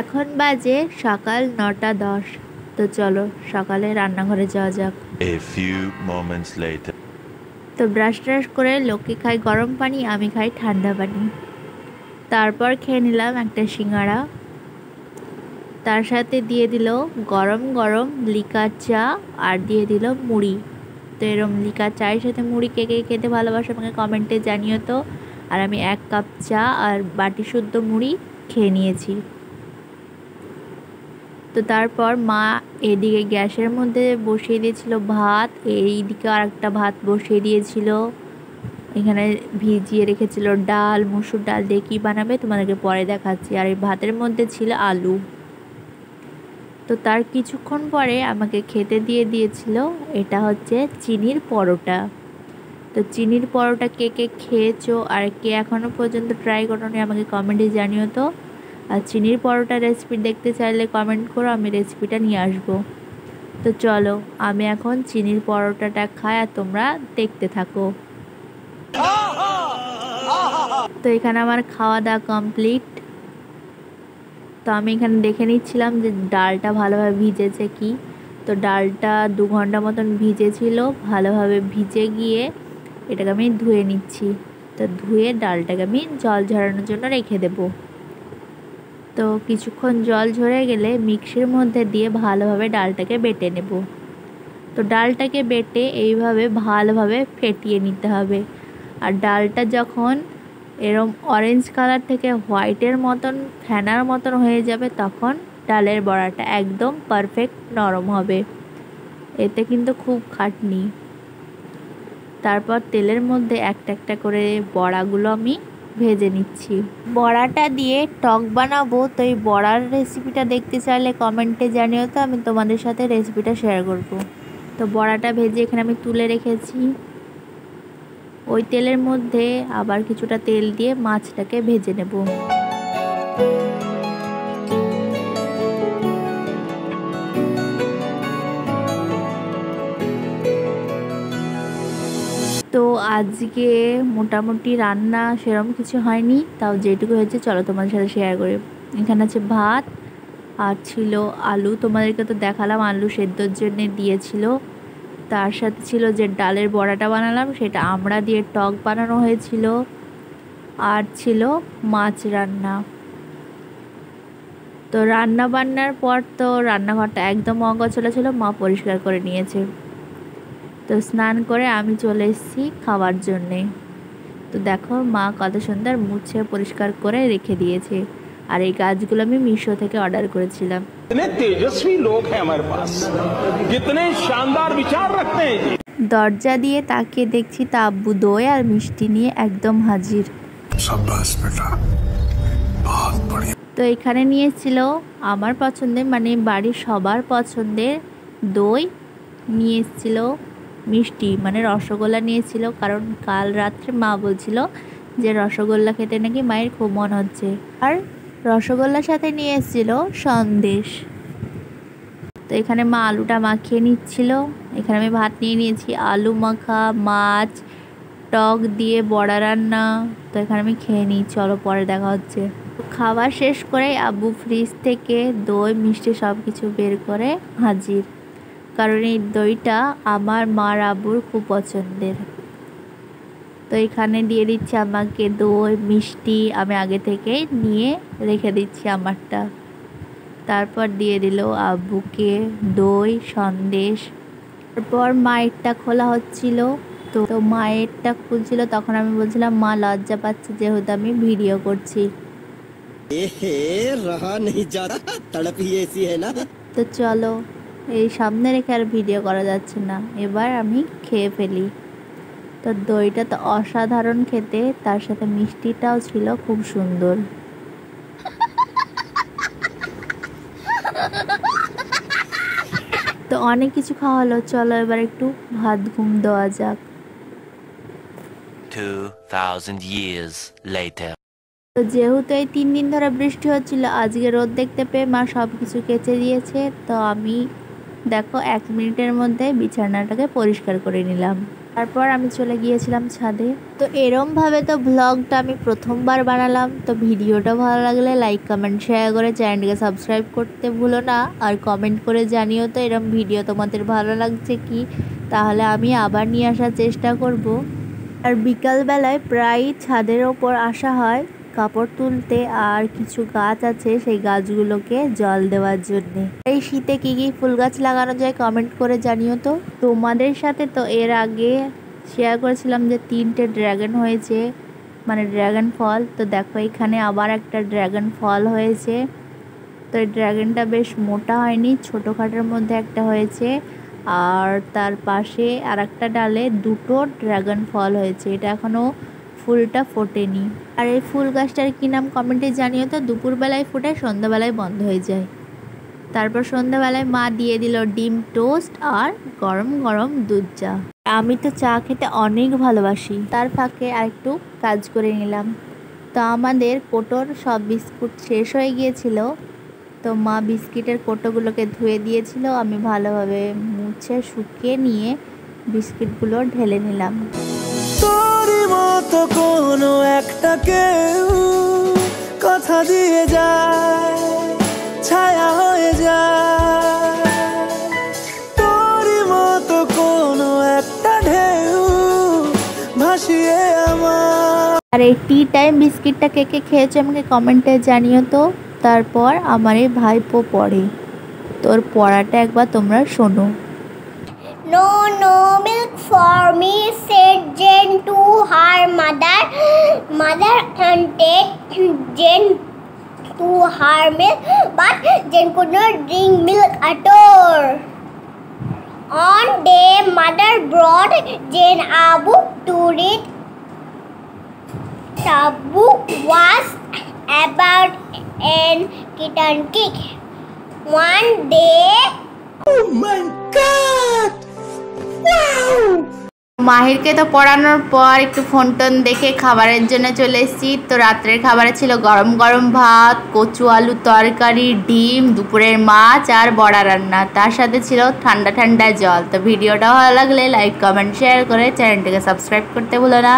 এখন বাজে সকাল 9:10। তো চলো সকালে রান্নাঘরে যাওয়া যাক। A few moments later. তো ব্রাশ ট্রাশ করে লোকে খায় গরম পানি, আমি খাই ঠান্ডা পানি। তারপর খেয়ে নিলাম একটা সিঙ্গাড়া, তার সাথে দিয়ে দিল গরম গরম লিকার চা আর দিয়ে দিল মুড়ি। তো এরম লিকার চায়ের সাথে মুড়ি কে কে খেতে ভালোবাসো আমাকে কমেন্টে জানিও তো। আর আমি 1 কাপ চা আর বাটি শুদ্ধ মুড়ি খেয়ে নিয়েছি। তো তারপর মা এদিকে গ্যাসের মধ্যে বসিয়ে দিয়েছিল ভাত, এইদিকে আর একটা ভাত বসিয়ে দিয়েছিল। এখানে ভিজিয়ে রেখেছিল ডাল, মুসুর ডাল দিয়ে কী বানাবে তোমাদেরকে পরে দেখাচ্ছি। আর এই ভাতের মধ্যে ছিল আলু। তো তার কিছুক্ষণ পরে আমাকে খেতে দিয়ে দিয়েছিল, এটা হচ্ছে চিনির পরোটা। তো চিনির পরোটা কে কে খেয়েছো আর কে এখনও পর্যন্ত ট্রাই করোনি আমাকে কমেন্টে জানিও তো। আর চিনির পরোটা রেসিপি দেখতে চাইলে কমেন্ট করো, আমি রেসিপিটা নিয়ে আসবো। তো চলো আমি এখন চিনির পরোটাটা খাই আর তোমরা দেখতে থাকো। তো এখানে আমার খাওয়া দাওয়া কমপ্লিট। তো আমি এখানে দেখে নিচ্ছিলাম যে ডালটা ভালোভাবে ভিজেছে কি। তো ডালটা 2 ঘন্টা মতন ভিজেছিল, ভালোভাবে ভিজে গিয়ে এটাকে আমি ধুয়ে নিচ্ছি। তো ধুয়ে ডালটাকে আমি জল ঝরানোর জন্য রেখে দেবো। তো কিছুক্ষণ জল ঝরে গেলে মিক্সির মধ্যে দিয়ে ভালোভাবে ডালটাকে বেটে নেব। তো ডালটাকে বেটে এইভাবে ভালোভাবে ফেটিয়ে নিতে হবে। আর ডালটা যখন এরম অরেঞ্জ কালার থেকে হোয়াইটের মতন ফেনার মতন হয়ে যাবে তখন ডালের বড়াটা একদম পারফেক্ট নরম হবে। এতে কিন্তু খুব খাটনি। তারপর তেলের মধ্যে একটা একটা করে বড়াগুলো আমি ভেজে নিচ্ছি। বড়াটা দিয়ে টক বানাবো, তো এই বড়ার রেসিপিটা দেখতে চাইলে কমেন্টে জানিও তো, আমি তোমাদের সাথে রেসিপিটা শেয়ার করব। তো বড়াটা ভেজে এখানে আমি তুলে রেখেছি। ওই তেলের মধ্যে আবার কিছুটা তেল দিয়ে মাছটাকে ভেজে নেব। তো আজকে মোটামুটি রান্না সেরকম কিছু হয়নি, তাও যেটুকু হয়েছে চলো তোমাদের সাথে শেয়ার করি। এখানে আছে ভাত আর ছিল আলু, তোমাদেরকে তো দেখালাম আলু সেদ্ধর জন্যে দিয়েছিল। তার সাথে ছিল যে ডালের বড়াটা বানালাম সেটা আমড়া দিয়ে টক বানানো হয়েছিল। আর ছিল মাছ রান্না। তো রান্না বান্নার পর তো রান্নাঘরটা একদম অগোছালো ছিল, মা পরিষ্কার করে নিয়েছে। তো স্নান করে আমি চলে এসেছি খাওয়ার জন্যে। তো দেখো মা কত সুন্দর মুছে পরিষ্কার করে রেখে দিয়েছে। আর এই গাছগুলো আমি মিশো থেকে অর্ডার করেছিলাম। कितने तेजस्वी लोग हैं हमारे पास, कितने शानदार विचार रखते हैं। দরজা দিয়ে তাকিয়ে দেখছি তা আব্বু দই আর মিষ্টি নিয়ে একদম হাজির। शाबाश बेटा, बहुत बढ़िया। তো এখানে নিয়েছিল আমার পছন্দের মানে বাড়ির সবার পছন্দের দই, নিয়ে এসেছিল মিষ্টি মানে রসগোল্লা নিয়েছিল, কারণ কাল রাত্রে মা বলছিল যে রসগোল্লা খেতে নাকি মায়ের খুব মন হচ্ছে। আর রসগোল্লার সাথে নিয়ে এসেছিল সন্দেশ। তো এখানে মা আলুটা মাখিয়ে নিচ্ছিল। এখানে আমি ভাত নিয়ে নিয়েছি, আলু মাখা, মাছ, টক দিয়ে বড়া রান্না। তো এখানে আমি খেয়ে নিই, চলো পরে দেখা হচ্ছে। খাবার শেষ করে আব্বু ফ্রিজ থেকে দই মিষ্টি সব কিছু বের করে হাজির, কারণ এই দইটা আমার মার আব্বুর খুব পছন্দের। তো এখানে দিয়ে দিচ্ছি আমাকে দই মিষ্টি, আমি আগে থেকে নিয়ে রেখে দিচ্ছি আমারটা। তারপর দিয়ে দিল আব্বুকে দই সন্দেশ। তারপর মায়েরটা খোলা হচ্ছিল। তো মায়েরটা খুলছিল, তখন আমি বলছিলাম মা লজ্জা পাচ্ছে যেহেতু আমি ভিডিও করছি। रहा नहीं जाता, तड़प ही ऐसी है ना। তো চলো এই সামনে রেখে আর ভিডিও করা যাচ্ছে না, এবার আমি খেয়ে ফেলি। তো দইটা তো অসাধারণ খেতে, তার সাথে মিষ্টিটাও ছিল খুব সুন্দর। তো অনেক কিছু খাওয়া হলো, চলো এবার একটু ভাত ঘুম দেওয়া যাক। 2000 years later. তো যেহেতু এই 3 দিন ধরে বৃষ্টি হচ্ছিল, আজকে রোদ দেখতে পেয়ে মা সব কিছু কেচে দিয়েছে। তো আমি দেখো 1 মিনিটের মধ্যে বিছানাটাকে পরিষ্কার করে নিলাম। তারপর আমি চলে গিয়েছিলাম ছাদে। তো এরমভাবে তো ব্লগটা আমি প্রথমবার বানালাম। তো ভিডিওটা ভালো লাগলে লাইক কমেন্ট শেয়ার করে চ্যানেলটিকে সাবস্ক্রাইব করতে ভুলো না। আর কমেন্ট করে জানিও তো এরম ভিডিও তোমাদের ভালো লাগছে কি, তাহলে আমি আবার নিয়ে আসার চেষ্টা করব। আর বিকালবেলায় প্রায় ছাদের ওপর আসা হয় কাপড় তুলতে, আর কিছু গাছ আছে সেই গাছগুলোকে জল দেওয়ার জন্যে। এই শীতে কি কি ফুল গাছ লাগানো যায় কমেন্ট করে জানিও তো। তোমাদের সাথে তো এর আগে শেয়ার করেছিলাম যে 3টে ড্রাগন হয়েছে, মানে ড্রাগন ফল। তো দেখো এখানে আবার একটা ড্রাগন ফল হয়েছে। তো এই ড্রাগনটা বেশ মোটা হয়নি, ছোটোখাটোর মধ্যে একটা হয়েছে। আর তার পাশে আর একটা ডালে 2টো ড্রাগন ফল হয়েছে, এটা এখনও ফুলটা ফোটেনি। আর এই ফুল গাছটার কী নাম কমেন্টে জানিও তো। দুপুরবেলায় ফোটে, সন্ধ্যাবেলায় বন্ধ হয়ে যায়। তারপর সন্ধ্যাবেলায় মা দিয়ে দিল ডিম টোস্ট আর গরম গরম দুধ চা। আমি তো চা খেতে অনেক ভালোবাসি, তার ফাঁকে আর একটু কাজ করে নিলাম। তো আমাদের কোটোর সব বিস্কুট শেষ হয়ে গিয়েছিল, তো মা বিস্কিটের কোটোগুলোকে ধুয়ে দিয়েছিল। আমি ভালোভাবে মুছে শুকিয়ে নিয়ে বিস্কিটগুলো ঢেলে নিলাম। তোরই মতো কোনো একটা কেউ কথা দিয়ে যায়, ছায়া হয়ে যায়। তোরই মতো কোনো একটা ঢেউ ভাসিয়ে আমার। আর এই টি টাইম বিস্কিটটা কে কে খেয়েছো আমাকে কমেন্টে জানিও তো। তারপর আমার এই ভাইপো পড়ে, তোর পড়াটা একবার তোমরা শোনো। No, no milk for me, said Jane to her mother. Mother handed Jane to her milk, but Jane could not drink milk at all. One day, mother brought Jane a book to read. The book was about an kitten king. One day, Oh my God! Wow! মাহিরকে তো পড়ানোর পর একটু phone tone দেখে খাবারের জন্য চলে এসেছি। তো রাত্রের খাবারে ছিল গরম গরম ভাত, কচু আলু তরকারি, ডিম, দুপুরের মাছ আর বড়া রান্না, তার সাথে ছিল ঠান্ডা ঠান্ডা জল। তো ভিডিওটা ভালো লাগলে লাইক কমেন্ট শেয়ার করে চ্যানেলটিকে সাবস্ক্রাইব করতে ভুলো না।